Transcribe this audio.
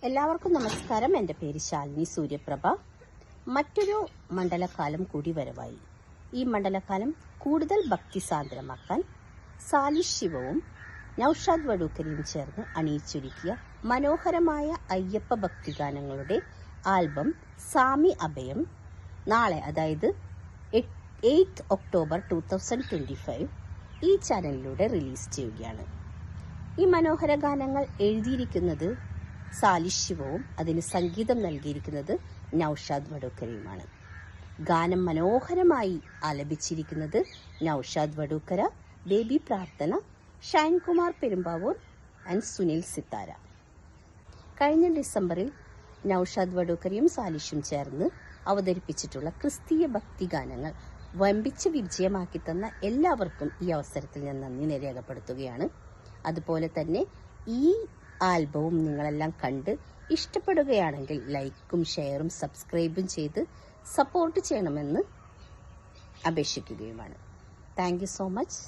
എല്ലാവർക്കും നമസ്കാരം. എൻ്റെ പേര് ശാലിനി സൂര്യപ്രഭ. മറ്റൊരു മണ്ഡലകാലം കൂടി വരവായി. ഈ മണ്ഡലകാലം കൂടുതൽ ഭക്തിസാന്ദ്രമാക്കാൻ സാലിഷ് ശിവവും നൗഷാദ് വടൂക്കരയും ചേർന്ന് അണിയിച്ചൊരുക്കിയ മനോഹരമായ അയ്യപ്പ ഭക്തിഗാനങ്ങളുടെ ആൽബം സാമി അഭയം നാളെ, അതായത് 8 ഒക്ടോബർ 2025 ഈ ചാനലിലൂടെ റിലീസ് ചെയ്യുകയാണ്. ഈ മനോഹര ഗാനങ്ങൾ എഴുതിയിരിക്കുന്നത് സാലിഷ് ശിവവും അതിന് സംഗീതം നൽകിയിരിക്കുന്നത് നൗഷാദ് വടൂക്കരയുമാണ്. ഗാനം മനോഹരമായി ആലപിച്ചിരിക്കുന്നത് നൗഷാദ് വടൂക്കര, ബേബി പ്രാർത്ഥന, ഷൈൻകുമാർ പെരുമ്പാവൂർ ആൻഡ് സുനിൽ സിത്താര. കഴിഞ്ഞ ഡിസംബറിൽ നൗഷാദ് വടൂക്കരയും സാലിഷും ചേർന്ന് അവതരിപ്പിച്ചിട്ടുള്ള ക്രിസ്തീയ ഭക്തിഗാനങ്ങൾ വമ്പിച്ച വിജയമാക്കി തന്ന എല്ലാവർക്കും ഈ അവസരത്തിൽ ഞാൻ നന്ദി രേഖപ്പെടുത്തുകയാണ്. അതുപോലെ തന്നെ ഈ ആൽബവും നിങ്ങളെല്ലാം കണ്ട് ഇഷ്ടപ്പെടുകയാണെങ്കിൽ ലൈക്കും ഷെയറും സബ്സ്ക്രൈബും ചെയ്ത് സപ്പോർട്ട് ചെയ്യണമെന്ന് അപേക്ഷിക്കുകയുമാണ്. Thank you so much.